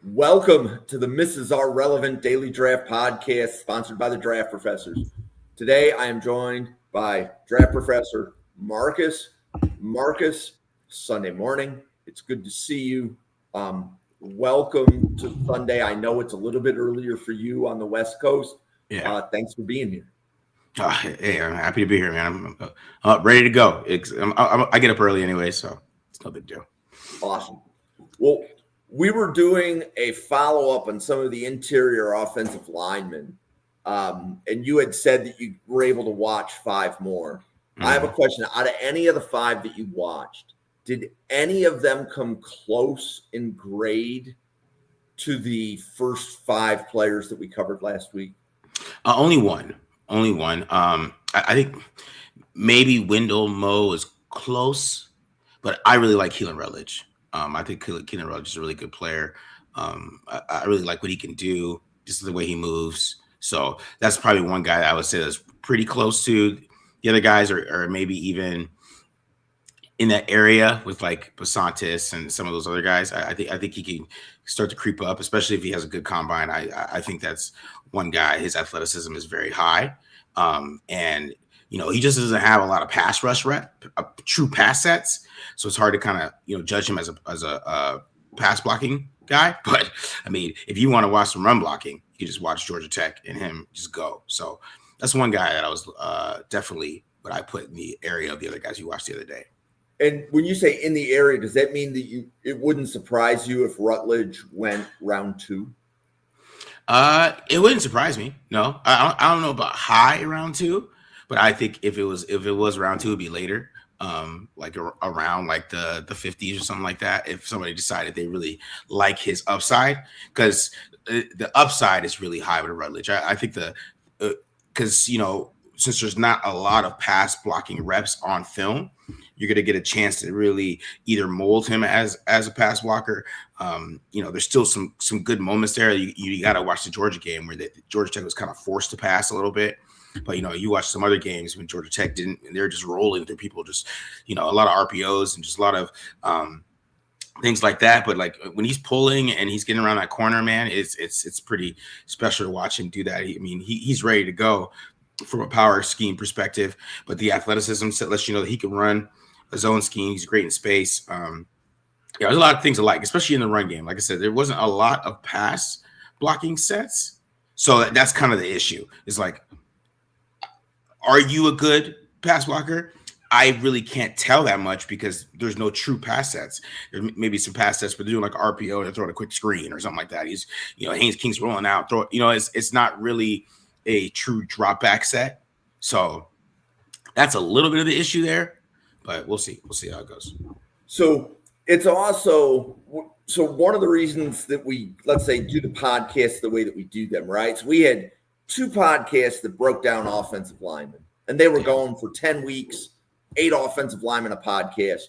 Welcome to the Mrs. R Relevant Daily Draft Podcast, sponsored by the Draft Professors. Today, I am joined by Draft Professor Marcus. Marcus, Sunday morning. It's good to see you. Welcome to Sunday. I know it's a little bit earlier for you on the West Coast. Yeah. Thanks for being here. Hey, I'm happy to be here, man. I'm ready to go. I get up early anyway, so it's no big deal. Awesome. Well, we were doing a follow-up on some of the interior offensive linemen, and you had said that you were able to watch 5 more. I have a question. Out of any of the 5 that you watched, did any of them come close in grade to the first 5 players that we covered last week? Only one. I think maybe Wendell Moe is close, but I really like Keelan Rutledge. I think Keelan Rutledge is a really good player. I really like what he can do, just the way he moves. So that's probably one guy that I would say that's pretty close to. The other guys are maybe even in that area with like Basantis and some of those other guys. I think he can start to creep up, especially if he has a good combine. I think that's one guy. His athleticism is very high, and he just doesn't have a lot of pass rush true pass sets. So it's hard to kind of judge him as a pass blocking guy. But I mean, if you want to watch some run blocking, you can just watch Georgia Tech and him just go. So that's one guy that I was definitely what I put in the area of the other guys you watched the other day. And when you say in the area, does that mean that it wouldn't surprise you if Rutledge went round 2? It wouldn't surprise me. No, I don't know about high round 2, but I think if it was round 2, it'd be later, like around like the 50s or something like that. If somebody decided they really like his upside, because the upside is really high with Rutledge. I think because since there's not a lot of pass blocking reps on film, you're going to get a chance to really either mold him as a pass blocker. There's still some good moments there. You got to watch the Georgia game where Georgia Tech was kind of forced to pass a little bit. But, you watch some other games when Georgia Tech didn't, and they're just rolling through people, just, a lot of RPOs and just a lot of things like that. But like when he's pulling and he's getting around that corner, man, it's pretty special to watch him do that. He's ready to go from a power scheme perspective, but the athleticism lets you know that he can run a zone scheme. He's great in space. There's a lot of things I like, especially in the run game. Like I said, there wasn't a lot of pass blocking sets. So that's kind of the issue. It's like, are you a good pass blocker? I really can't tell that much because there's no true pass sets. There may be some pass sets, but they're doing like RPO, they're throwing a quick screen or something like that. He's, Haynes King's rolling out, it's not really a true drop back set. So that's a little bit of the issue there, but we'll see. We'll see how it goes. So it's also, one of the reasons that we, let's say, do the podcast the way that we do them, right? So we had 2 podcasts that broke down offensive linemen, and they were going for 10 weeks, 8 offensive linemen a podcast.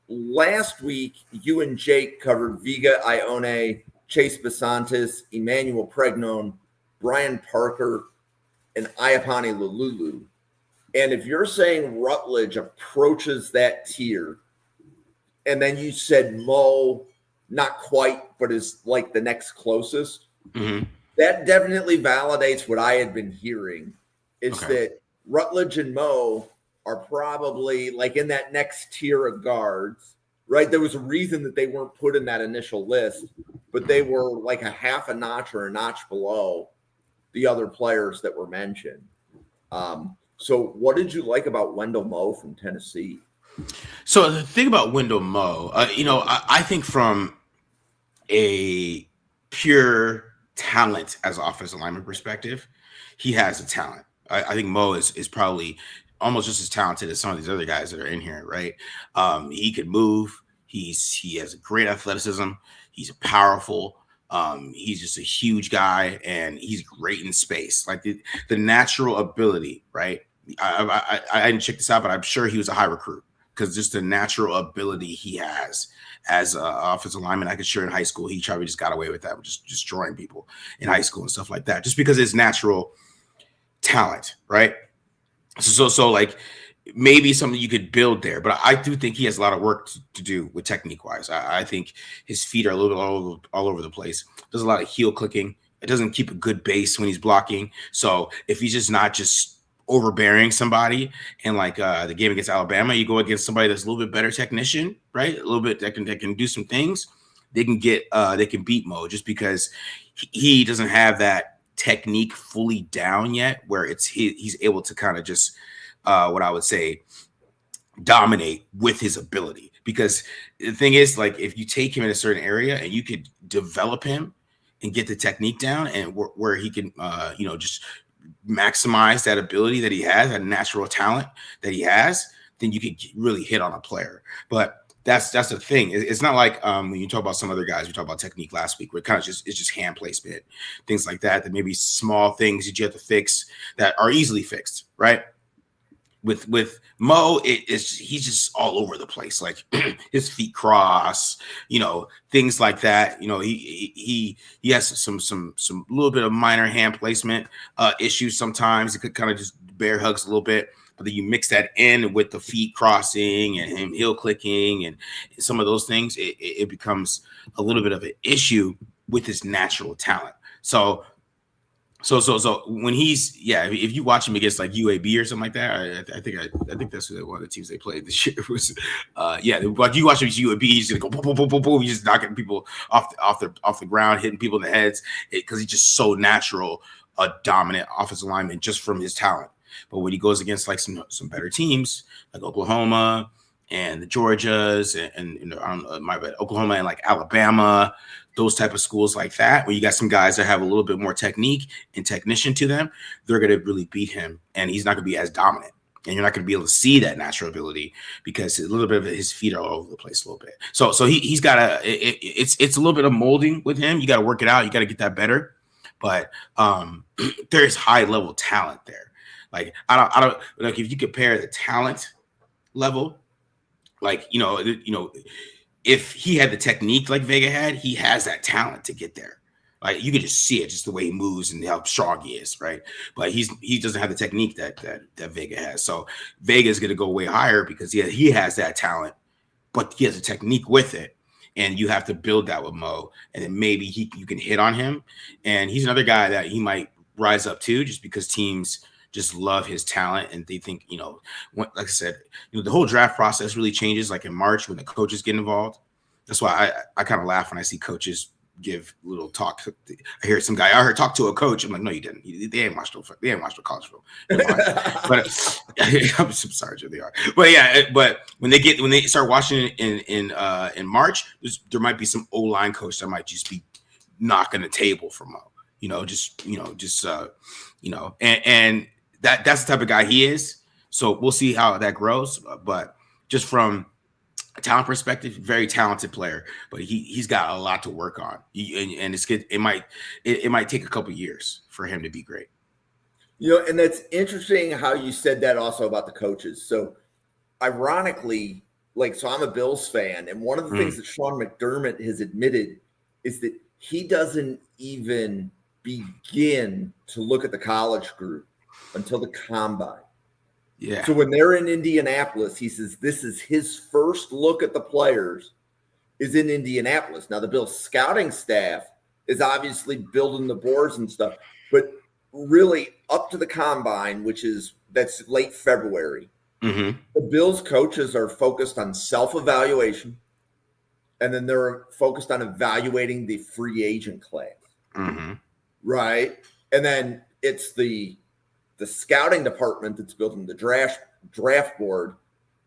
Last week, you and Jake covered Viga Ione, Chase Basantis, Emmanuel Pregnon, Brian Parker, and Iapani Lululu. And if you're saying Rutledge approaches that tier, and then you said Moe, not quite, but is like the next closest, that definitely validates what I had been hearing, is that Rutledge and Moe are probably like in that next tier of guards, right? There was a reason that they weren't put in that initial list, but they were like a half a notch or a notch below the other players that were mentioned. So what did you like about Wendell Moe from Tennessee? So the thing about Wendell Moe, I think from a pure talent as an offensive lineman perspective, he has a talent. I think Moe is probably almost just as talented as some of these other guys that are in here, right? He can move. He has a great athleticism. He's powerful. He's just a huge guy, and he's great in space. Like the natural ability, right? I didn't check this out, but I'm sure he was a high recruit because just the natural ability he has as an offensive lineman. I could sure in high school he probably just got away with that, just destroying people in high school and stuff like that, just because it's natural talent, right? So like maybe something you could build there. But I do think he has a lot of work to do with technique wise. I think his feet are a little bit all over the place. Does a lot of heel clicking. It doesn't keep a good base when he's blocking. So if he's just not just overbearing somebody, and like the game against Alabama, you go against somebody that's a little bit better technician, right? A little bit that can do some things. They can beat Mo just because he doesn't have that technique fully down yet, where he's able to kind of just what I would say dominate with his ability. Because the thing is, like, if you take him in a certain area and you could develop him and get the technique down, and where he can just maximize that ability that he has, that natural talent that he has, then you could really hit on a player. But that's the thing. It's not like when you talk about some other guys, we talked about technique last week, where it kind of it's just hand placement, things like that. That maybe small things that you have to fix that are easily fixed, right? With Mo, he's just all over the place. Like his feet cross, things like that. He has some little bit of minor hand placement issues sometimes. It could kind of just bear hugs a little bit, but then you mix that in with the feet crossing and him heel clicking and some of those things, it becomes a little bit of an issue with his natural talent. So when if you watch him against like UAB or something like that, I think that's one of the teams they played this year. It was like you watch him against UAB, he's gonna go boom, boom, boom, boom, boom. He's just knocking people off the ground, hitting people in the heads because he's just so natural, a dominant offensive lineman just from his talent. But when he goes against like some better teams like Oklahoma and the Georgias and Oklahoma and like Alabama, those type of schools like that, where you got some guys that have a little bit more technique and technician to them, they're going to really beat him, and he's not going to be as dominant, and you're not going to be able to see that natural ability because a little bit of his feet are all over the place a little bit. So he's got it's a little bit of molding with him. You got to work it out. You got to get that better, but there's high level talent there. Like I don't like if you compare the talent level, like if he had the technique like Vega had, he has that talent to get there. Like you could just see it, just the way he moves and how strong he is, right? But he doesn't have the technique that Vega has. So Vega is going to go way higher because he has that talent, but he has a technique with it, and you have to build that with Mo, and then maybe you can hit on him. And he's another guy that he might rise up to, just because teams just love his talent, and they think, like I said, the whole draft process really changes like in March when the coaches get involved. That's why I kind of laugh when I see coaches give little talk. I hear some guy I heard talk to a coach. I'm like, no, you didn't. They ain't watched no college film. But I'm sorry, they are. But yeah, but when they start watching it in March, there might be some O-line coach that might just be knocking the table for Mo. And that's the type of guy he is. So we'll see how that grows. But just from a talent perspective, very talented player, but he's got a lot to work on. And it's good. It might take a couple years for him to be great. And that's interesting how you said that also about the coaches. So ironically, so I'm a Bills fan, and one of the things that Sean McDermott has admitted is that he doesn't even begin to look at the college group until the combine. Yeah. So when they're in Indianapolis, he says this is his first look at the players is in Indianapolis. Now the Bills scouting staff is obviously building the boards and stuff, but really up to the combine, that's late February. Mm-hmm. The Bills coaches are focused on self-evaluation, and then they're focused on evaluating the free agent class. Mm-hmm. Right. And then it's the scouting department that's building the draft board,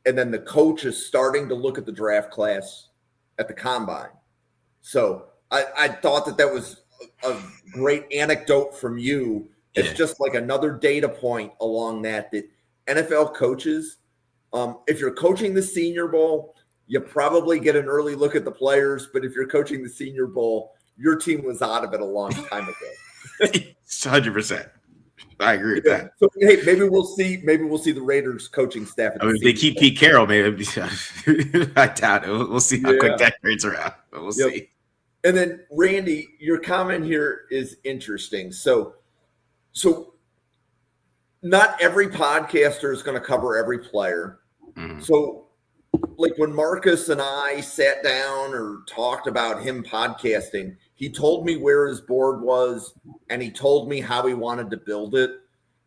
and then the coach is starting to look at the draft class at the combine. So I thought that was a great anecdote from you. It's just like another data point along that NFL coaches, if you're coaching the Senior Bowl, you probably get an early look at the players. But if you're coaching the Senior Bowl, your team was out of it a long time ago. 100%. I agree with that. So hey, maybe we'll see the Raiders coaching staff. If they keep Pete Carroll, maybe I doubt it. We'll see how quick that turns around. But we'll see. And then Randy, your comment here is interesting. So not every podcaster is going to cover every player. Mm-hmm. So, like when Marcus and I sat down or talked about him podcasting, he told me where his board was and he told me how he wanted to build it.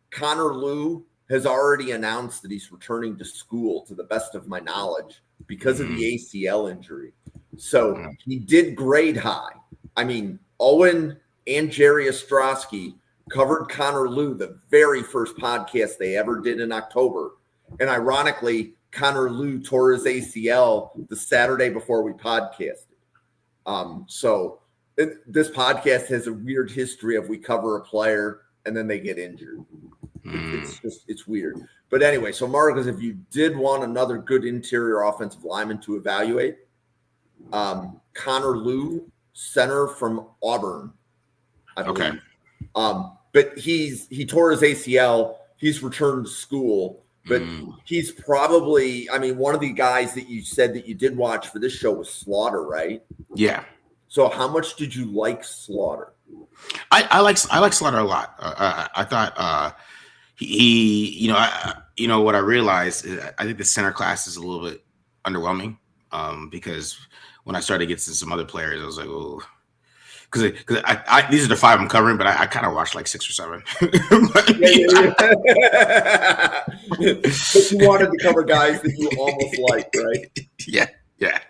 Connor Liu has already announced that he's returning to school, to the best of my knowledge, because of the ACL injury. So he did grade high. I mean, Owen and Jerry Ostrowski covered Connor Liu the very first podcast they ever did in October. And ironically, Connor Liu tore his ACL the Saturday before we podcasted. This podcast has a weird history of we cover a player and then they get injured. It's weird. But anyway, so Marcus, if you did want another good interior offensive lineman to evaluate, Connor Liu, center from Auburn, I believe. Okay. But he tore his ACL. He's returned to school, but he's probably, I mean, one of the guys that you said that you did watch for this show was Slaughter, right? Yeah. So how much did you like Slaughter? I like Slaughter a lot. I thought he what I realized is I think the center class is a little bit underwhelming because when I started getting some other players, I was like, oh, because I these are the 5 I'm covering, but I kind of watched like 6 or 7. But you wanted to cover guys that you almost liked, right? Yeah. Yep.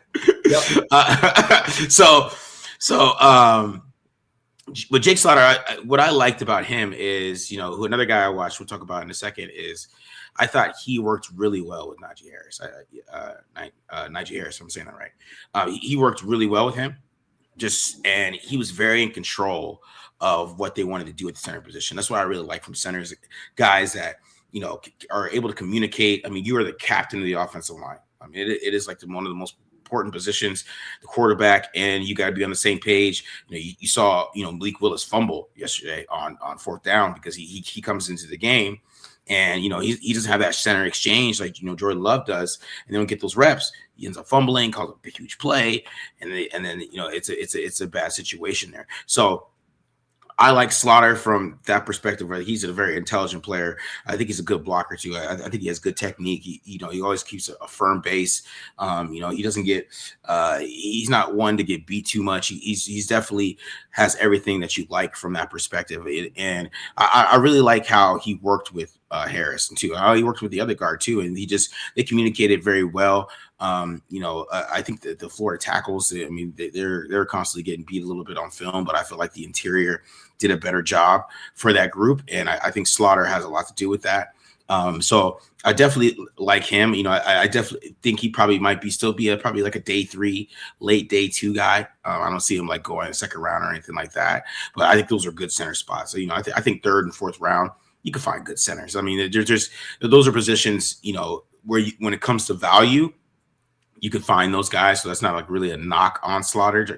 With Jake Slaughter, what I liked about him is, who another guy I watched, we'll talk about in a second, is I thought he worked really well with Najee Harris. Najee Harris, I'm saying that right. He worked really well with him, and he was very in control of what they wanted to do at the center position. That's what I really like from centers, guys that are able to communicate. I mean, you are the captain of the offensive line. I mean, it is like one of the most important positions, the quarterback, and you got to be on the same page. You saw Malik Willis fumble yesterday on 4th down because he comes into the game and he doesn't have that center exchange like Jordan Love does, and they don't get those reps. He ends up fumbling, calls a huge play, and then it's a bad situation there. So I like Slaughter from that perspective, where he's a very intelligent player. I think he's a good blocker too. I think he has good technique. He always keeps a firm base. He doesn't get. He's not one to get beat too much. He's definitely has everything that you like from that perspective. And I really like how he worked with Harris too. How he worked with the other guard too, and they communicated very well. I think that the Florida tackles, I mean, they're constantly getting beat a little bit on film, but I feel like the interior did a better job for that group. And I think Slaughter has a lot to do with that. So I definitely like him. I definitely think he probably might still be probably like a day 3, late day 2 guy. I don't see him like going in the 2nd round or anything like that, but I think those are good center spots. So, I think 3rd and 4th round, you can find good centers. I mean, those are positions, where when it comes to value, you could find those guys. So that's not like really a knock on Slaughter to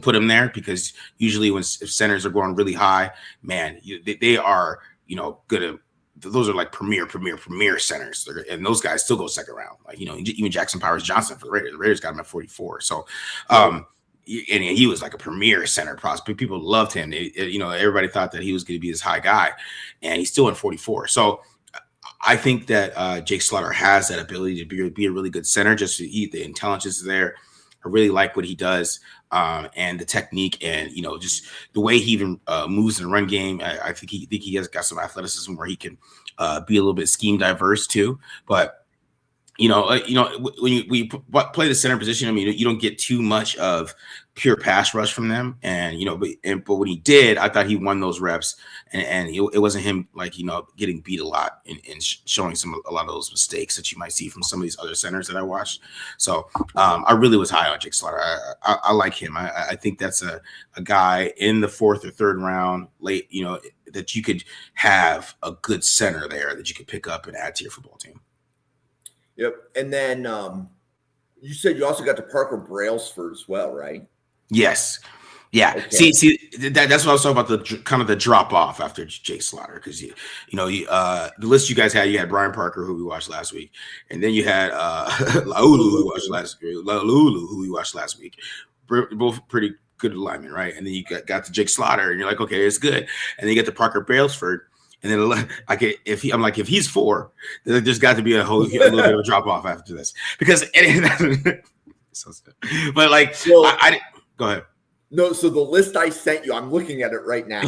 put him there, because usually if centers are going really high, man, they are, good at, those are like premier centers. And those guys still go 2nd round. Like, even Jackson Powers Johnson for the Raiders. The Raiders got him at 44. So, and he was like a premier center prospect. People loved him. Everybody thought that he was going to be this high guy, and he's still in 44. So I think that Jake Slaughter has that ability to be a really good center. Just the intelligence is there. I really like what he does, and the technique, and just the way he even moves in the run game. I think he has got some athleticism where he can be a little bit scheme diverse too. But when you play the center position, I mean, you don't get too much of pure pass rush from them, and but when he did, I thought he won those reps, and it wasn't him like getting beat a lot and showing a lot of those mistakes that you might see from some of these other centers that I watched. So I really was high on Jake Slaughter. I like him. I think that's a guy in the 4th or 3rd round, late, that you could have a good center there that you could pick up and add to your football team. Yep. And then you said you also got to Parker Brailsford as well, right? Yes. Yeah. Okay. See, that's what I was talking about, the drop off after Jake Slaughter, because the list you guys had, you had Brian Parker, who we watched last week, and then you had Laulu, who we watched last week. Both pretty good linemen, right? And then you got to Jake Slaughter, and you're like, okay, it's good. And then you get to Parker Brailsford, And then like if he's 4, then there's got to be a little bit of a drop off after this because so but like I go ahead. No, so the list I sent you, I'm looking at it right now,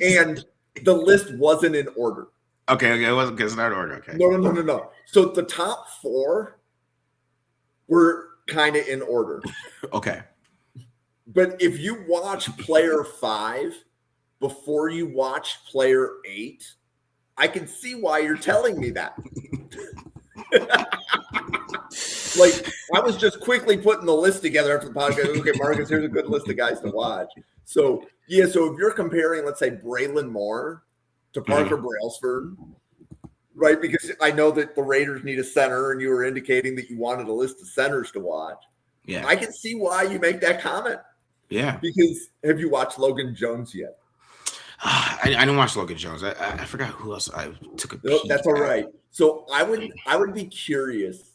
and the list wasn't in order. Okay, it wasn't. It's not in order. Okay. No. So the top 4 were kind of in order. Okay. But if you watch player 5 before you watch player 8, I can see why you're telling me that. Like, I was just quickly putting the list together after the podcast. Okay, Marcus, here's a good list of guys to watch. So, yeah, so if you're comparing, let's say, Braylon Moore to Parker Brailsford, right? Because I know that the Raiders need a center, and you were indicating that you wanted a list of centers to watch. Yeah. I can see why you make that comment. Yeah. Because have you watched Logan Jones yet? I didn't watch Logan Jones. I forgot who else I took a peek. That's all right. So I would be curious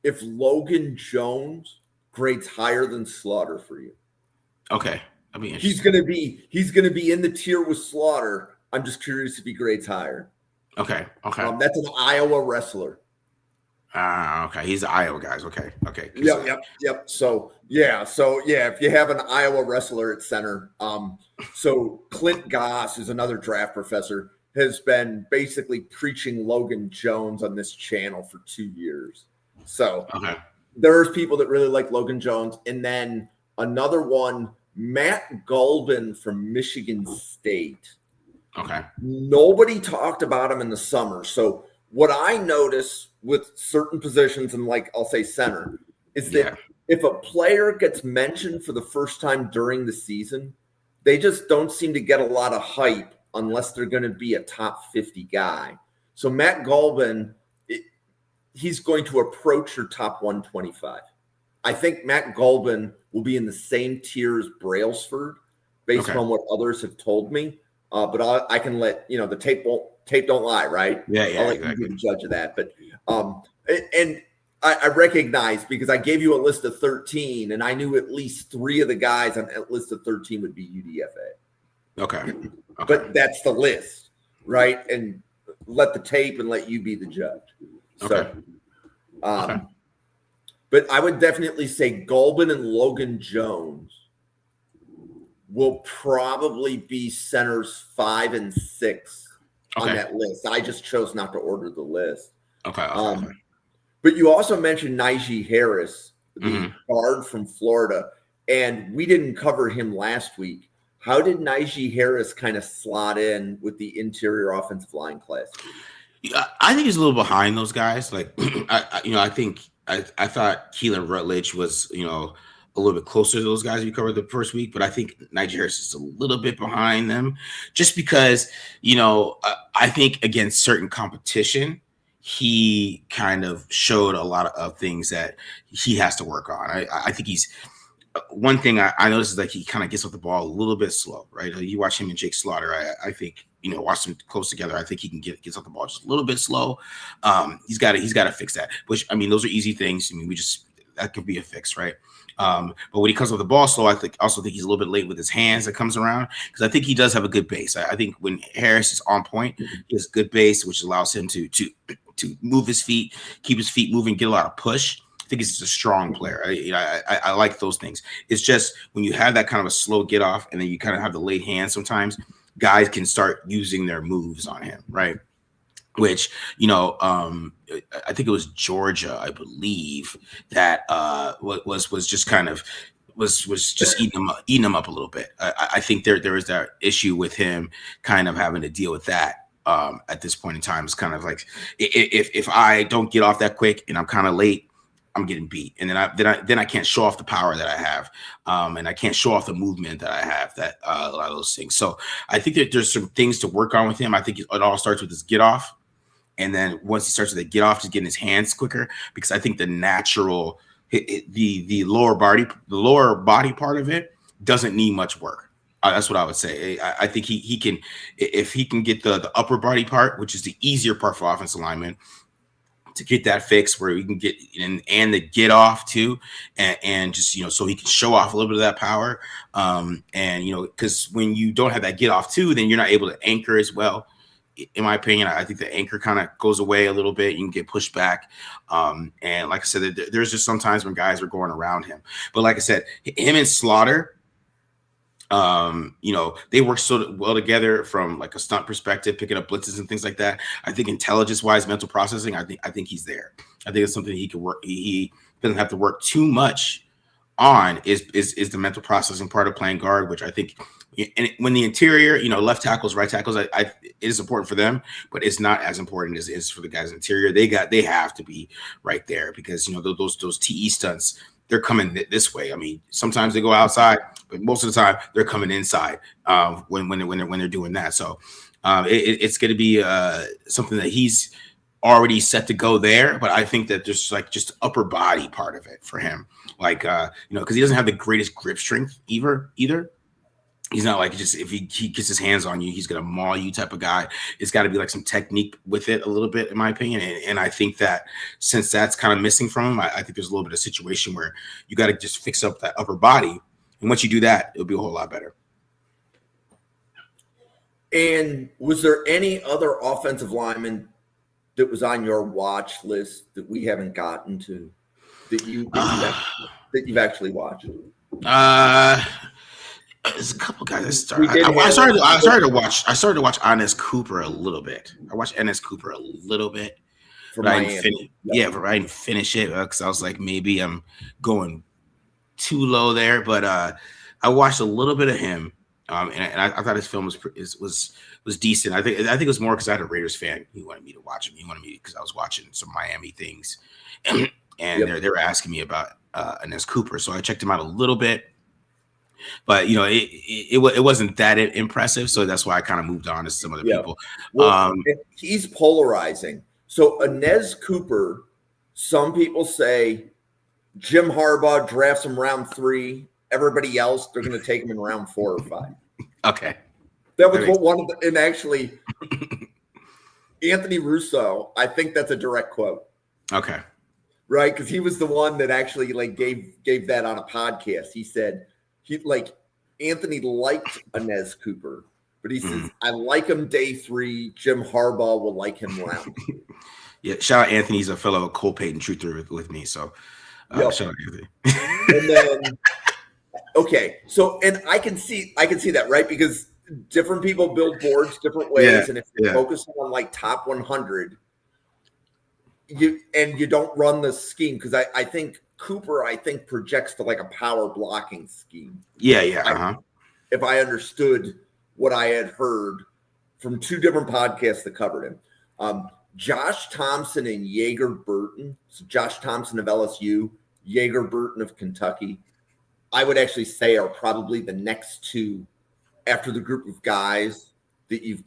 if Logan Jones grades higher than Slaughter for you. Okay. I mean, he's gonna be in the tier with Slaughter. I'm just curious if he grades higher. Okay. That's an Iowa wrestler. Okay. He's the Iowa guys. Okay. Yep. So if you have an Iowa wrestler at center, so Clint Goss is another draft professor, has been basically preaching Logan Jones on this channel for 2 years. So there's people that really like Logan Jones. And then another one, Matt Gulbin from Michigan State. Okay. Nobody talked about him in the summer. So what I notice with certain positions, and like I'll say center, is that if a player gets mentioned for the first time during the season, they just don't seem to get a lot of hype unless they're going to be a top 50 guy. So Matt Gulbin, he's going to approach your top 125. I think Matt Gulbin will be in the same tier as Brailsford based on what others have told me. But I can let, the tape don't lie, right? Yeah, I'll let you be the judge of that. But and I recognize, because I gave you a list of 13, and I knew at least 3 of the guys on that list of 13 would be UDFA. Okay. But that's the list, right? And let the tape and let you be the judge. So, but I would definitely say Gulbin and Logan Jones will probably be centers 5 and 6 on that list. I just chose not to order the list. Okay. But you also mentioned Najee Harris, the guard from Florida, and we didn't cover him last week. How did Najee Harris kind of slot in with the interior offensive line class? I think he's a little behind those guys. Like, I think I thought Keelan Rutledge was, a little bit closer to those guys we covered the first week, but I think Najee Harris is a little bit behind them, just because, I think against certain competition, he kind of showed a lot of things that he has to work on. I think he's one thing I noticed is like he kind of gets off the ball a little bit slow, right? You watch him and Jake Slaughter. I think, watch them close together. I think he can gets off the ball just a little bit slow. He's got to fix that, which, those are easy things. That could be a fix, right? But when he comes off the ball slow, I also think he's a little bit late with his hands that comes around, because I think he does have a good base. I think when Harris is on point, he has good base, which allows him to move his feet, keep his feet moving, get a lot of push. I think he's just a strong player. I like those things. It's just when you have that kind of a slow get off, and then you kind of have the late hands, sometimes guys can start using their moves on him, right? Which, I think it was Georgia, I believe, that was just kind of was just eating him up a little bit. I think there is that issue with him kind of having to deal with that at this point in time. It's kind of like if I don't get off that quick and I'm kind of late, I'm getting beat, and then I can't show off the power that I have, and I can't show off the movement that I have. That a lot of those things. So I think that there's some things to work on with him. I think it all starts with his get off. And then once he starts to get off, just getting his hands quicker, because I think the natural, the lower body part of it doesn't need much work. That's what I would say. I think he can, if he can get the upper body part, which is the easier part for offensive linemen, to get that fixed where we can get and the get off too, and just so he can show off a little bit of that power, and because when you don't have that get off too, then you're not able to anchor as well. in my opinion, I think the anchor kind of goes away a little bit. You can get pushed back. And like I said, there's just sometimes when guys are going around him. But like I said, him and Slaughter, they work so well together from like a stunt perspective, picking up blitzes and things like that. I think intelligence wise, mental processing, I think he's there. I think it's something he could work. He doesn't have to work too much on is the mental processing part of playing guard, which I think, and when the interior, left tackles, right tackles, it is important for them, but it's not as important as it is for the guys interior. They have to be right there because those TE stunts, they're coming this way. I mean, sometimes they go outside, but most of the time they're coming inside when they're doing that. So it's going to be something that he's already set to go there. But I think that there's like just upper body part of it for him, like because he doesn't have the greatest grip strength either. He's not like just if he gets his hands on you, he's gonna maul you type of guy. It's got to be like some technique with it a little bit, in my opinion. And I think that since that's kind of missing from him, I think there's a little bit of situation where you got to just fix up that upper body. And once you do that, it'll be a whole lot better. And was there any other offensive lineman that was on your watch list that we haven't gotten to that you've actually watched? There's a couple guys I started to watch Enes Cooper a little bit. I watched Enes Cooper a little bit, but I didn't finish it because I was like, maybe I'm going too low there. But I watched a little bit of him, and I thought his film was decent. I think it was more because I had a Raiders fan. He wanted me to watch him. He wanted me because I was watching some Miami things, and they were asking me about Enes Cooper, so I checked him out a little bit. But it wasn't that impressive, so that's why I kind of moved on to some other people. Well, he's polarizing. So Enes Cooper, some people say Jim Harbaugh drafts him round 3. Everybody else, they're going to take him in round 4 or 5. Okay, that was what one of the, and actually Anthony Russo. I think that's a direct quote. Okay, right, because he was the one that actually like gave that on a podcast. He said. Anthony liked Enes Cooper, but he says, I like him day 3. Jim Harbaugh will like him round 2. Yeah, shout out Anthony. He's a fellow Cole Payton truther with me. So shout out Anthony. And then, okay. So, and I can see that, right? Because different people build boards different ways. Yeah, and if you're focusing on like top 100, you don't run the scheme because I think Cooper, projects to like a power blocking scheme. Yeah. If I understood what I had heard from 2 different podcasts that covered him. Josh Thompson and Yeager Burton. So Josh Thompson of LSU, Yeager Burton of Kentucky. I would actually say are probably the next 2 after the group of guys that you've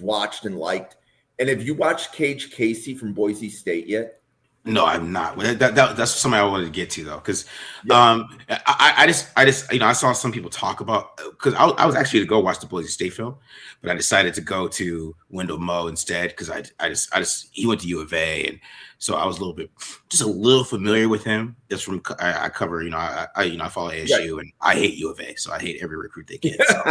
watched and liked. And have you watched Cage Casey from Boise State yet? No, I'm not. That's something I wanted to get to though, because I just I saw some people talk about because I was actually to go watch the Boise State film, but I decided to go to Wendell Moe instead because I just he went to U of A, and so I was a little familiar with him. Just from I cover I follow ASU and I hate U of A, so I hate every recruit they get. So.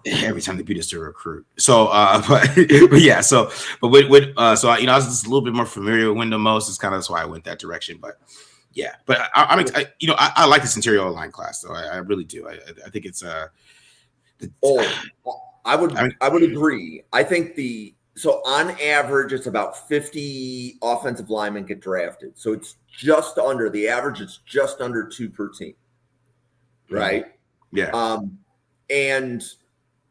Every time they beat us to recruit. So, but yeah, so I was just a little bit more familiar with Wendell Moe. It's kind of that's why I went that direction. But yeah, but I like this interior line class though. I really do. I think it's I would agree. I think so on average it's about 50 offensive linemen get drafted. So it's just under the average. It's just under 2 per team, right? Yeah. And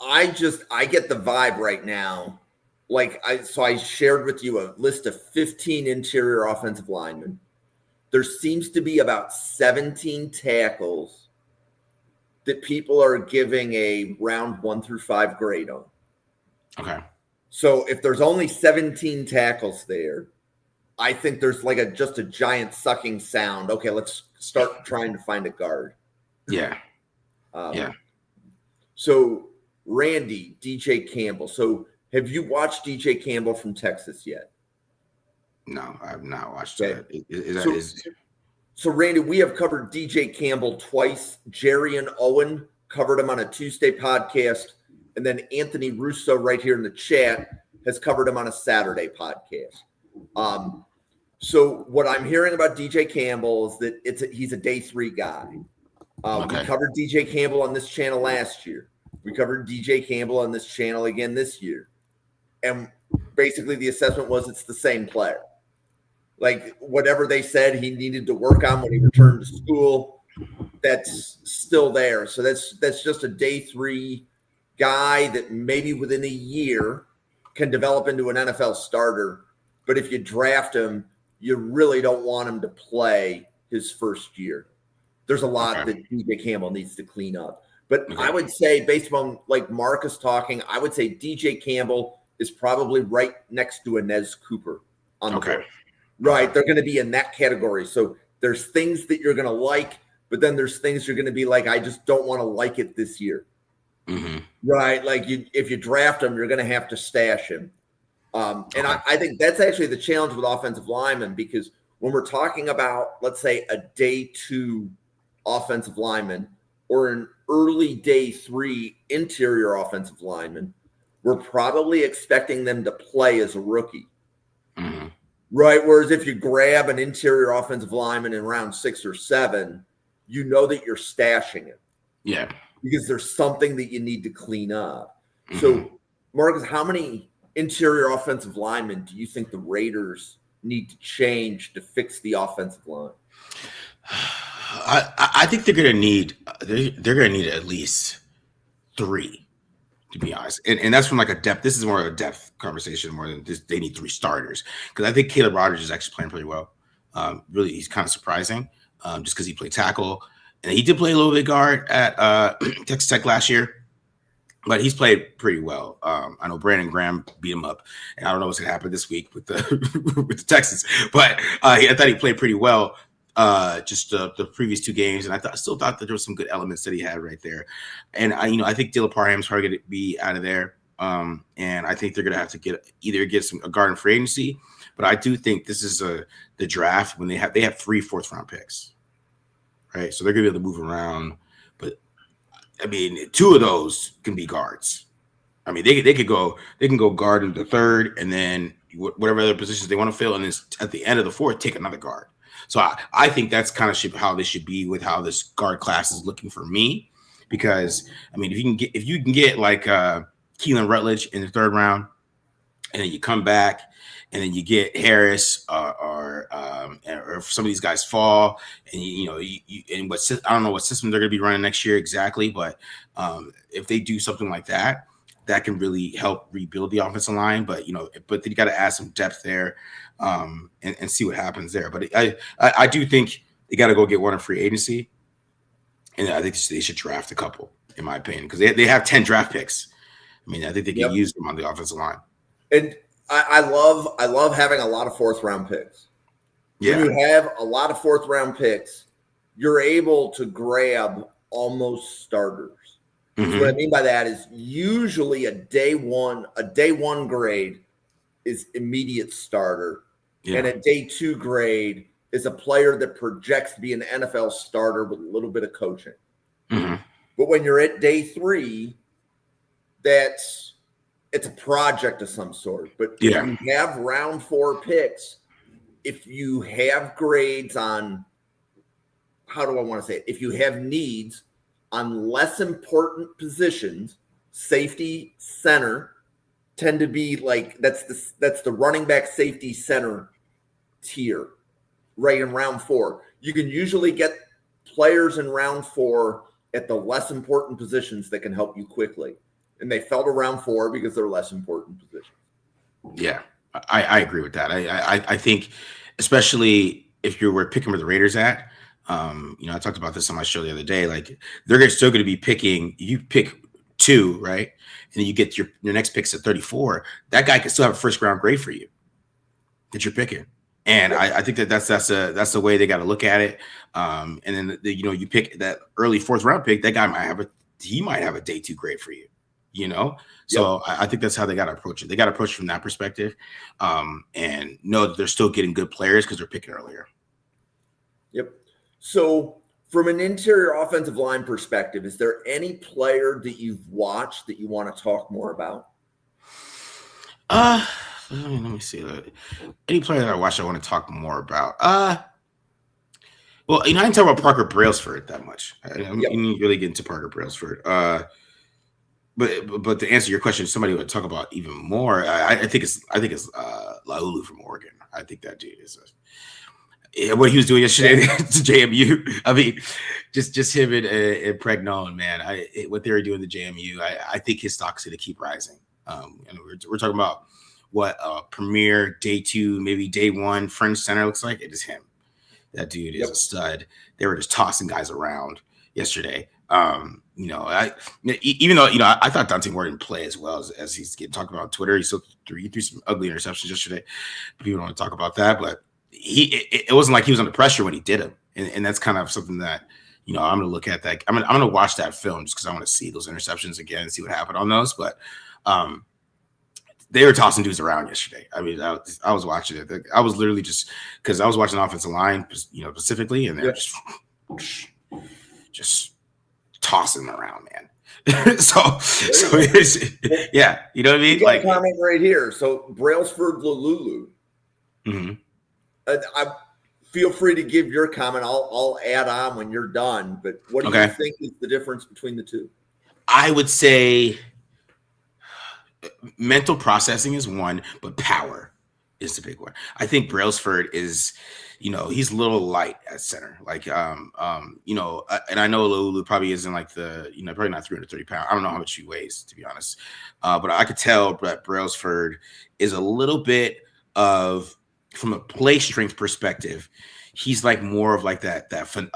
I get the vibe right now. I shared with you a list of 15 interior offensive linemen. There seems to be about 17 tackles that people are giving a round 1 through 5 grade on. Okay. So if there's only 17 tackles there, I think there's like just a giant sucking sound. Okay, let's start trying to find a guard. Yeah. So Randy, DJ Campbell. So have you watched DJ Campbell from Texas yet? No, I have not watched it. So Randy, we have covered DJ Campbell twice. Jerry and Owen covered him on a Tuesday podcast. And then Anthony Russo right here in the chat has covered him on a Saturday podcast. So what I'm hearing about DJ Campbell is that he's a day 3 guy. We covered DJ Campbell on this channel last year. We covered DJ Campbell on this channel again this year. And basically the assessment was it's the same player. Like whatever they said he needed to work on when he returned to school, that's still there. So that's just a day 3 guy that maybe within a year can develop into an NFL starter. But if you draft him, you really don't want him to play his first year. There's a lot that DJ Campbell needs to clean up. But I would say, based on like Marcus talking, I would say DJ Campbell is probably right next to Inez Cooper on the board. Right. They're going to be in that category. So there's things that you're going to like, but then there's things you're going to be like, I just don't want to like it this year. Right. Like if you draft him, you're going to have to stash him. And I think that's actually the challenge with offensive linemen, because when we're talking about, let's say, a day 2 offensive lineman or an early day 3 interior offensive lineman, we're probably expecting them to play as a rookie. Right. Whereas if you grab an interior offensive lineman in round 6 or 7, you know that you're stashing it. Yeah. Because there's something that you need to clean up. So, Marcus, how many interior offensive linemen do you think the Raiders need to change to fix the offensive line? I think they're going to need at least 3, to be honest, and that's from like a depth. This is more of a depth conversation more than this. They need 3 starters, because I think Caleb Rogers is actually playing pretty well. Really, he's kind of surprising, just because he played tackle and he did play a little bit guard at Texas Tech last year. But he's played pretty well. I know Brandon Graham beat him up, and I don't know what's gonna happen this week with the with the Texans. But I thought he played pretty well just the previous 2 games, and I still thought that there was some good elements that he had right there. And I think Dylan Parham's probably gonna be out of there, and I think they're gonna have to get a guard in free agency. But I do think this is the draft when they have 3 4th-round picks, right? So they're gonna be able to move around, but. I mean, 2 of those can be guards. I mean, they can go guard in the 3rd, and then whatever other positions they want to fill, and then at the end of the 4th, take another guard. So I think that's kind of how this should be with how this guard class is looking for me, because I mean, if you can get like Keelan Rutledge in the 3rd round, and then you come back, and then you get Harris or if some of these guys fall, and I don't know what system they're going to be running next year exactly, but if they do something like that, that can really help rebuild the offensive line. But then you got to add some depth there and see what happens there. But I do think you got to go get one in free agency, and I think they should draft a couple, in my opinion, because they have 10 draft picks. I mean, I think they can use them on the offensive line. And I love having a lot of 4th-round picks. Yeah. When you have a lot of 4th-round picks, you're able to grab almost starters. So what I mean by that is usually a day one grade is immediate starter, and a day 2 grade is a player that projects to be an NFL starter with a little bit of coaching. But when you're at day 3, it's a project of some sort. But if you have round 4 picks, if you have grades on, how do I want to say it? If you have needs on less important positions, safety, center tend to be like, that's the running back, safety, center tier, right in round 4. You can usually get players in round 4 at the less important positions that can help you quickly. And they fell to round 4 because they're less important positions. Yeah, I agree with that. I think, especially if you were picking where the Raiders at, I talked about this on my show the other day. Like, they're still going to be picking. You pick 2, right, and then you get your next picks at 34. That guy can still have a 1st-round grade for you that you're picking. And I think that's the way they got to look at it. And then you pick that early 4th-round pick. That guy might have a day 2 grade for you. So I think that's how they got to approach it. They got to approach it from that perspective, and know that they're still getting good players because they're picking earlier. Yep. So From an interior offensive line perspective, is there any player that you've watched that you want to talk more about? Let me see. Any player that I watch, I want to talk more about. Well, I didn't talk about Parker Brailsford that much. You need really get into Parker Brailsford. But to answer your question, somebody would talk about even more. I think it's Laulu from Oregon. I think that dude is what he was doing yesterday to JMU. I mean, just him and Pregnon, man. What they were doing to JMU. I think his stock's going to keep rising. And we're talking about what premier day 2, maybe day 1 French center looks like. It is him. That dude is a stud. They were just tossing guys around yesterday. Even though I thought Dante Moore didn't play as well as he's getting talked about on Twitter. He threw some ugly interceptions yesterday. People don't want to talk about that, but it wasn't like he was under pressure when he did them, and that's kind of something that I'm going to look at. That I'm going to watch that film just because I want to see those interceptions again and see what happened on those. But they were tossing dudes around yesterday. I mean, I was watching it. I was literally just because I was watching the offensive line, specifically, and they're just tossing them around, man. so yeah, you know what I mean? Like comment right here. So Brailsford Laulu. Mm-hmm. I feel free to give your comment. I'll add on when you're done. But what do you think is the difference between the two? I would say mental processing is one, but power is the big one. I think Brailsford is, he's a little light at center. Like, and I know Lulu probably isn't like probably not 330 pounds. I don't know how much he weighs, to be honest. But I could tell that Brailsford is a little bit of, from a play strength perspective, he's like more of like a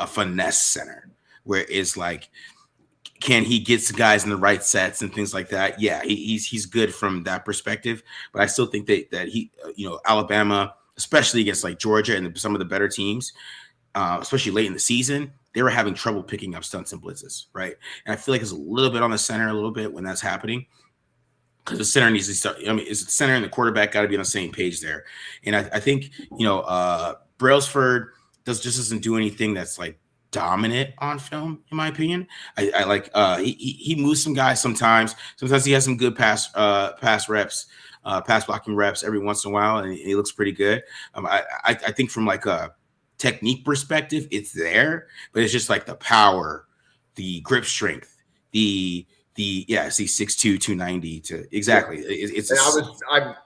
finesse center, where it's like, can he get guys in the right sets and things like that? Yeah, he's good from that perspective. But I still think that he, Alabama, especially against like Georgia and some of the better teams, especially late in the season, they were having trouble picking up stunts and blitzes, right? And I feel like it's a little bit on the center a little bit when that's happening. Because the center needs to start. I mean, it's the center and the quarterback got to be on the same page there. And I think, Brailsford doesn't do anything that's like dominant on film, in my opinion. I like he moves some guys sometimes. Sometimes he has some good pass reps, pass blocking reps every once in a while, and he looks pretty good. I think from like a technique perspective, it's there, but it's just like the power, the grip strength, see 6'2", 290 to exactly.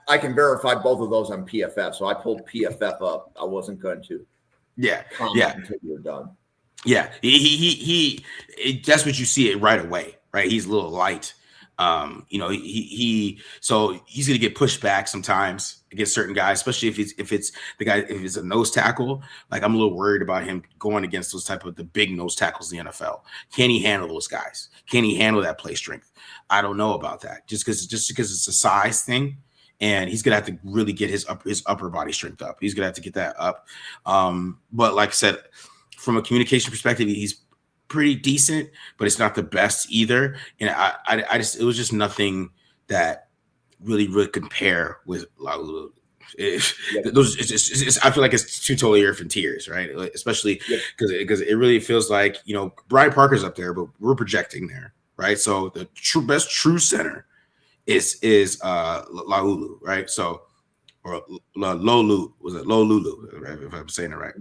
I can verify both of those on PFF, so I pulled PFF up. I wasn't going to comment until you're done. Yeah, he that's what you see it right away, right? He's a little light. So he's gonna get pushed back sometimes against certain guys, especially if it's a nose tackle. Like, I'm a little worried about him going against those type of the big nose tackles in the NFL. Can he handle those guys? Can he handle that play strength? I don't know about that. Just because it's a size thing, and he's gonna have to really get his upper body strength up. He's gonna have to get that up. But like I said, from a communication perspective, he's pretty decent, but it's not the best either. And it was just nothing that really compare with Laulu. I feel like it's two totally different tiers, right? Especially because it really feels like, Brian Parker's up there, but we're projecting there, right? So the best true center is Laulu, right? So, or Lolu, was it Lolulu, right? If I'm saying it right.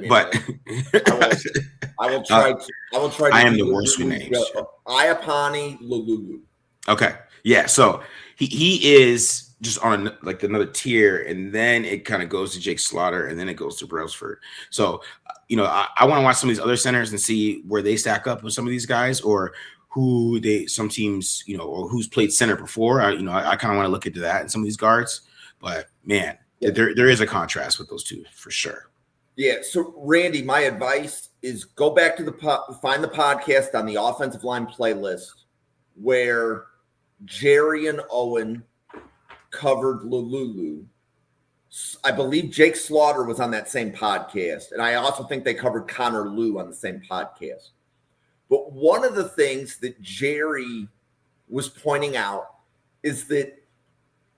But I will try. I am the worst with names. Iapani Lululu. Okay, yeah. So he is just on another tier, and then it kind of goes to Jake Slaughter, and then it goes to Brailsford. So I want to watch some of these other centers and see where they stack up with some of these guys, or some teams, or who's played center before. I kind of want to look into that and some of these guards. But man, there is a contrast with those two for sure. Yeah. So Randy, my advice is go back to find the podcast on the offensive line playlist where Jerry and Owen covered Lululu. I believe Jake Slaughter was on that same podcast. And I also think they covered Connor Liu on the same podcast. But one of the things that Jerry was pointing out is that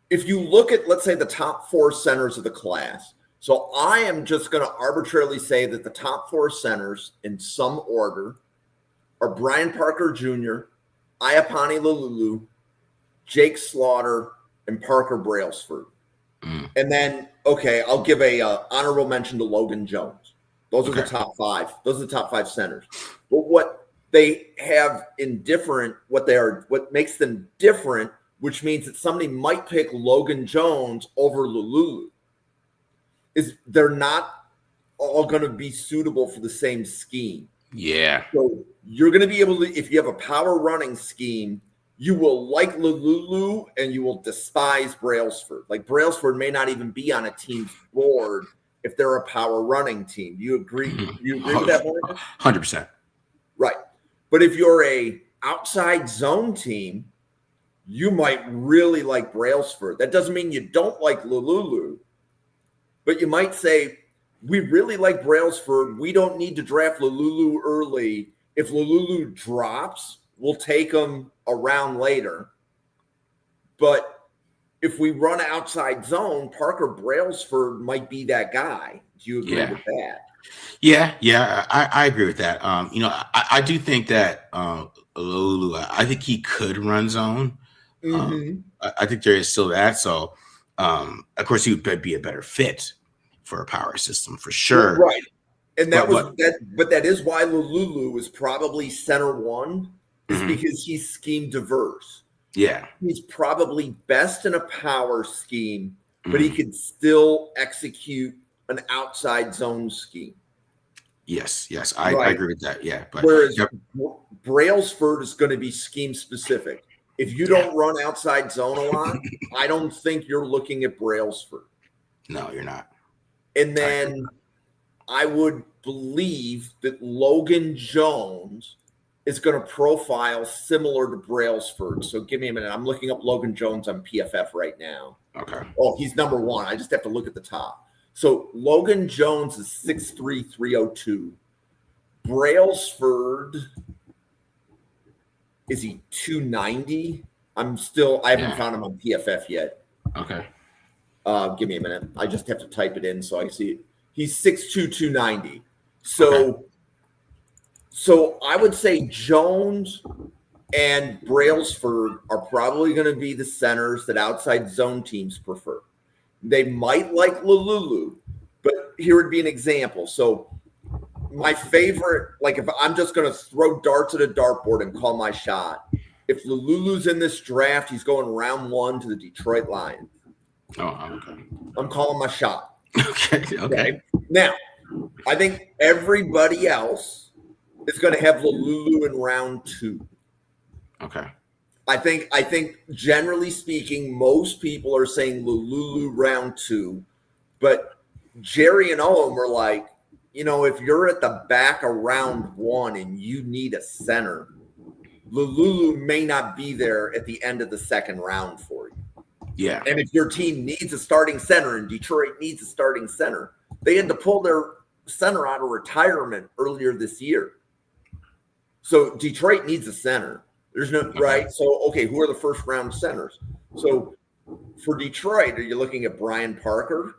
if you look at, let's say, the top 4 centers of the class, So I am just going to arbitrarily say that the top 4 centers in some order are Brian Parker Jr., Iapani Lalulu, Jake Slaughter, and Parker Brailsford. And then, okay, I'll give a honorable mention to Logan Jones. Those are the top 5. Those are the top 5 centers. But what they have in different, what makes them different, which means that somebody might pick Logan Jones over Lalulu, is they're not all going to be suitable for the same scheme. Yeah. So you're going to be able to, if you have a power running scheme, you will like Lalulu and you will despise Brailsford. Like Brailsford may not even be on a team's board if they're a power running team. You agree? You agree with that, Morgan? 100%. Right. But if you're a outside zone team, you might really like Brailsford. That doesn't mean you don't like Lalulu, but you might say, we really like Brailsford. We don't need to draft Lalulu early. If Lalulu drops, we'll take him around later. But if we run outside zone, Parker Brailsford might be that guy. Do you agree with that? Yeah, I agree with that. I do think that Lalulu, I think he could run zone. I think there is still that. So, of course, he would be a better fit for a power system for sure. Right. And that is why Lalulu is probably center 1, is because he's scheme diverse. Yeah. He's probably best in a power scheme, but he can still execute an outside zone scheme. Yes, I agree with that. Yeah. But whereas Brailsford is going to be scheme specific. If you don't run outside zone a lot, I don't think you're looking at Brailsford. No, you're not. And then I would believe that Logan Jones is going to profile similar to Brailsford. So give me a minute. I'm looking up Logan Jones on PFF right now. Okay. Oh, he's number 1. I just have to look at the top. So Logan Jones is 6'3", 302. Brailsford, is he 290? I haven't found him on PFF yet. Okay. Give me a minute. I just have to type it in so I see it. He's 6'2", 290. So I would say Jones and Brailsford are probably going to be the centers that outside zone teams prefer. They might like Lalulu, but here would be an example. So my favorite, like if I'm just going to throw darts at a dartboard and call my shot, if Lalulu's in this draft, he's going round 1 to the Detroit Lions. Oh, okay. I'm calling my shot. Okay. Now, I think everybody else is going to have Lalulu in round 2. Okay. I think generally speaking, most people are saying Lalulu round 2, but Jerry and Owen were like, if you're at the back of round 1 and you need a center, Lalulu may not be there at the end of the second round for you. Yeah. And if your team needs a starting center and Detroit needs a starting center, they had to pull their center out of retirement earlier this year. So Detroit needs a center. There's no right. So, okay, who are the first round centers? So for Detroit, are you looking at Brian Parker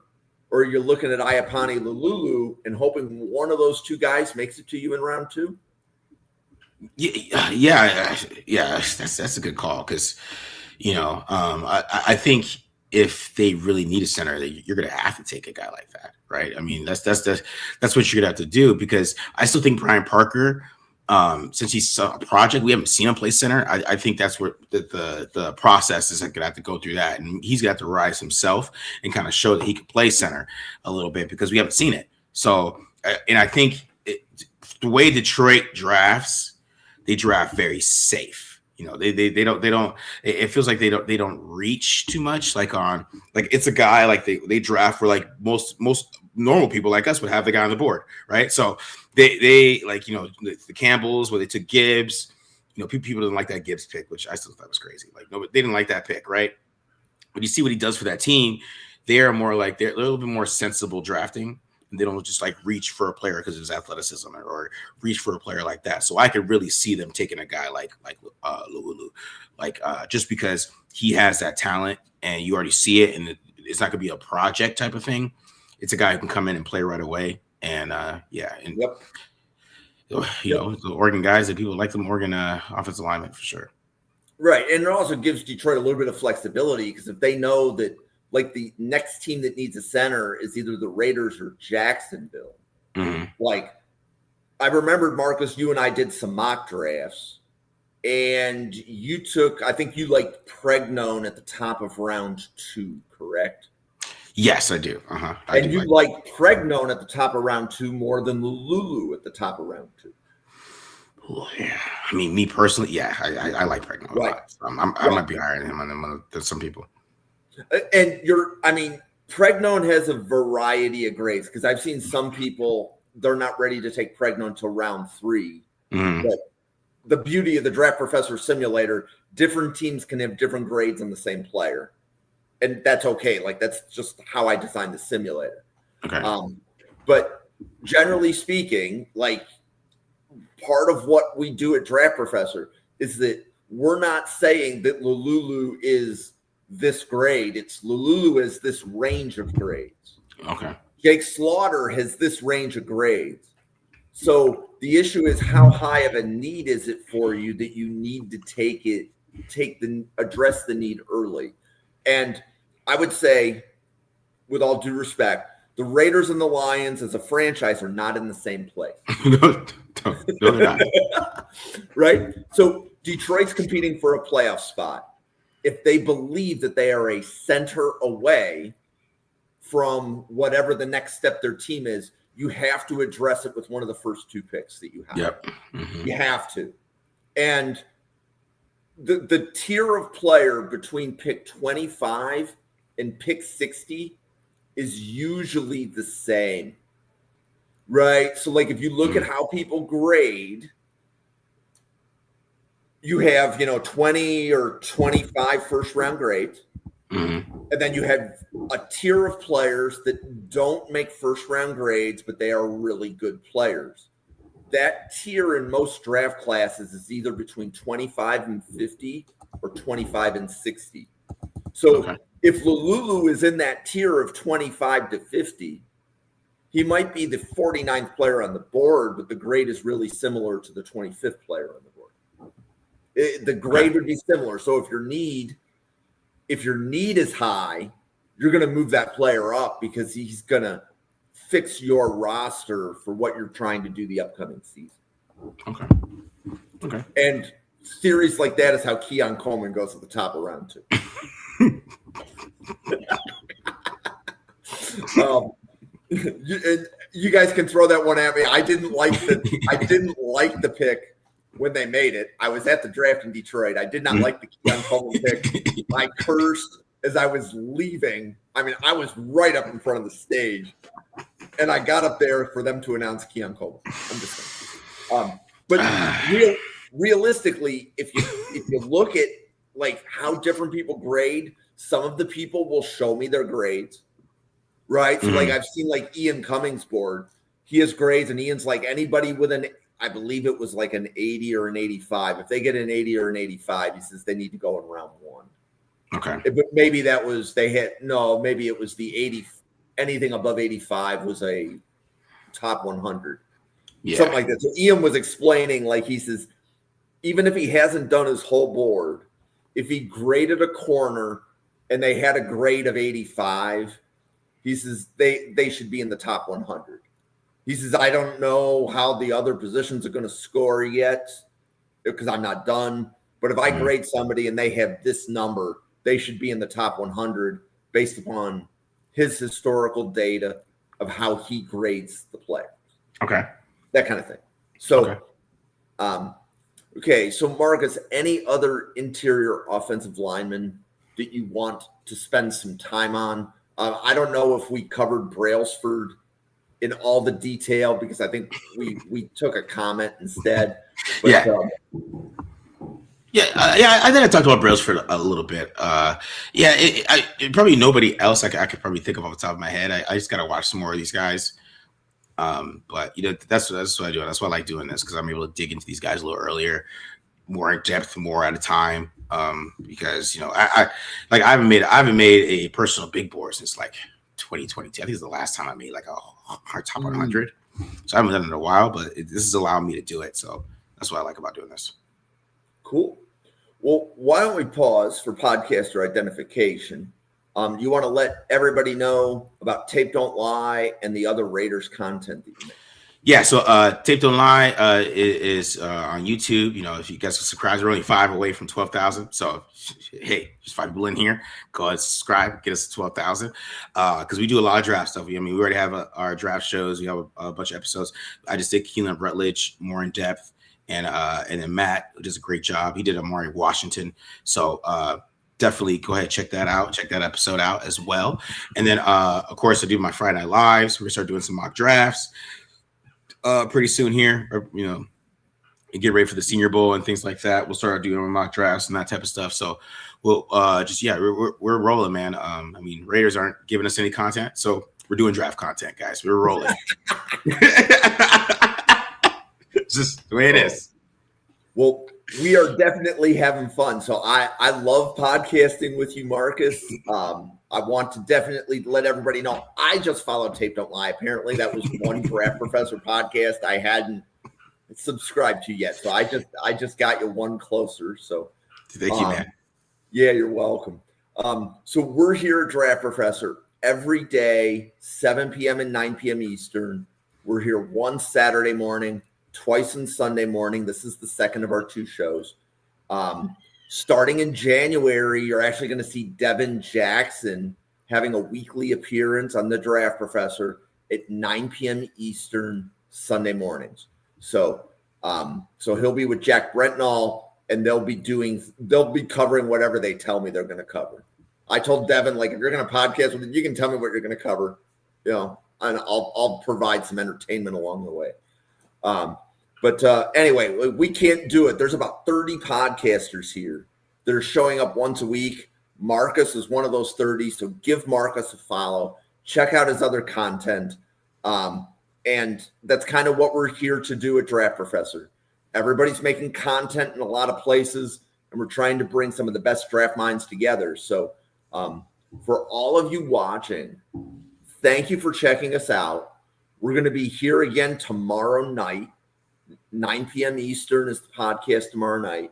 or are you looking at Iapani Lalulu and hoping one of those 2 guys makes it to you in round 2? Yeah. That's a good call because, I think if they really need a center, you're going to have to take a guy like that, right? I mean, that's what you're going to have to do because I still think Brian Parker, since he's a project, we haven't seen him play center. I think that's where the process is going to have to go through that, and he's going to have to rise himself and kind of show that he can play center a little bit because we haven't seen it. So, and I think the way Detroit drafts, they draft very safe. They don't. It feels like they don't reach too much. Like it's a guy like they draft where like most normal people like us would have the guy on the board, right? So they like the Campbells where they took Gibbs. People didn't like that Gibbs pick, which I still thought was crazy. Like no, they didn't like that pick, right? But you see what he does for that team. They're more like they're a little bit more sensible drafting. And they don't just like reach for a player because of his athleticism or reach for a player like that. So I could really see them taking a guy like Lalulu, just because he has that talent and you already see it, and it's not going to be a project type of thing. it's a guy who can come in and play right away. And and Yep. the Oregon guys, that people like them Oregon offensive linemen for sure. Right. And it also gives Detroit a little bit of flexibility, because if they know that like the next team that needs a center is either the Raiders or Jacksonville, like I remembered, Marcus, you and I did some mock drafts, and you took, I think you liked Pregnone at the top of round 2, correct? Yes, I do. And you like Pregnone at the top of round 2 more than Lulu at the top of round 2. Oh, yeah. I mean, me personally, yeah, I like Pregnone a lot. I might be higher than him than some people. And Pregnone has a variety of grades, because I've seen some people, they're not ready to take Pregnone until round 3. But the beauty of the Draft Professor Simulator, different teams can have different grades on the same player. And that's okay. Like, that's just how I designed the simulator. Okay. But generally speaking, like, part of what we do at Draft Professor is that we're not saying that Lululu is this grade. It's Lululu is this range of grades. Okay. Jake Slaughter has this range of grades. So the issue is, how high of a need is it for you that you need to address the need early? And I would say, with all due respect, the Raiders and the Lions as a franchise are not in the same place. No, they're not. Right? So Detroit's competing for a playoff spot. If they believe that they are a center away from whatever the next step their team is, you have to address it with one of the first 2 picks that you have. Yep. You have to. And the tier of player between pick 25 and pick 60 is usually the same, right? So, like, if you look at how people grade, you have, 20 or 25 first-round grades. And then you have a tier of players that don't make first-round grades, but they are really good players. That tier in most draft classes is either between 25 and 50 or 25 and 60. So if Lululu is in that tier of 25 to 50, he might be the 49th player on the board, but the grade is really similar to the 25th player on the board. The grade would be similar. So if your need is high, you're going to move that player up, because he's going to fix your roster for what you're trying to do the upcoming season. Okay. And theories like that is how Keon Coleman goes at the top of round 2. You guys can throw that one at me. I didn't like the pick when they made it. I was at the draft in Detroit. I did not like the Keon Coleman pick. I cursed as I was leaving. I mean, I was right up in front of the stage, and I got up there for them to announce Keon Coleman. I'm just saying. But realistically, if you look at like how different people grade, some of the people will show me their grades, right? So like I've seen like Ian Cummings' board. He has grades, and Ian's like, anybody with I believe it was like an 80 or an 85. If they get an 80 or an 85, he says they need to go in round 1. Okay. But maybe that was maybe it was the 80. Anything above 85 was a top 100. Yeah. Something like that. So Ian was explaining, like, he says, even if he hasn't done his whole board, if he graded a corner and they had a grade of 85, he says they should be in the top 100. He says, I don't know how the other positions are going to score yet, because I'm not done. But if I grade somebody and they have this number, they should be in the top 100 based upon his historical data of how he grades the players. Okay. That kind of thing. So, so Marcus, any other interior offensive linemen that you want to spend some time on? I don't know if we covered Brailsford in all the detail, because I think we took a comment instead. But, I think I talked about Brailsford a little bit. Probably nobody else I could probably think of off the top of my head. I just got to watch some more of these guys. But that's what I do. That's why I like doing this, because I'm able to dig into these guys a little earlier, more in depth, more at a time. Because I haven't made a personal big board since like 2022. I think it's the last time I made like a hard top 100. Mm. So I haven't done it in a while, but this is allowing me to do it. So that's what I like about doing this. Cool. Well, why don't we pause for podcaster identification? You want to let everybody know about Tape Don't Lie and the other Raiders content that you make? Yeah, so Tape Don't Lie is on YouTube. You know, if you guys are subscribed, we're only 5 away from 12,000. So, hey, just 5 people in here. Go ahead, subscribe, get us to 12,000. Because we do a lot of draft stuff. I mean, we already have our draft shows. We have a bunch of episodes. I just did Keelan Rutledge more in depth. And then Matt, who does a great job. He did Amari Washington. So, definitely go ahead and check that out. Check that episode out as well. And then, of course, I do my Friday Night Lives. We're going to start doing some mock drafts pretty soon here, or, you know, get ready for the Senior Bowl and things like that. We'll start doing mock drafts and that type of stuff. So we'll we're rolling, man. I mean, Raiders aren't giving us any content, so we're doing draft content, guys. We're rolling. It's just the way it is. Well, we are definitely having fun. So I love podcasting with you, Marcus. I want to definitely let everybody know I just followed Tape Don't Lie. Apparently that was one Draft Professor podcast I hadn't subscribed to yet. So I just got you one closer. So thank you, man. Yeah, you're welcome. So we're here at Draft Professor every day, 7 p.m. and 9 p.m. Eastern. We're here one Saturday morning, twice on Sunday morning. This is the second of our 2 shows. Starting in January, you're actually going to see Devin Jackson having a weekly appearance on the Draft Professor at 9 p.m. Eastern Sunday mornings. So he'll be with Jack Brentnall, and they'll be covering whatever they tell me they're going to cover. I told Devin, like, if you're going to podcast with it, you can tell me what you're going to cover, you know, and I'll provide some entertainment along the way. But anyway, we can't do it. There's about 30 podcasters here that are showing up once a week. Marcus is one of those 30, so give Marcus a follow. Check out his other content. And that's kind of what we're here to do at Draft Professor. Everybody's making content in a lot of places, and we're trying to bring some of the best draft minds together. So for all of you watching, thank you for checking us out. We're going to be here again tomorrow night. 9 p.m. Eastern is the podcast tomorrow night.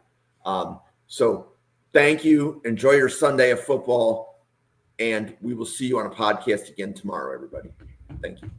So thank you. Enjoy your Sunday of football. And we will see you on a podcast again tomorrow, everybody. Thank you.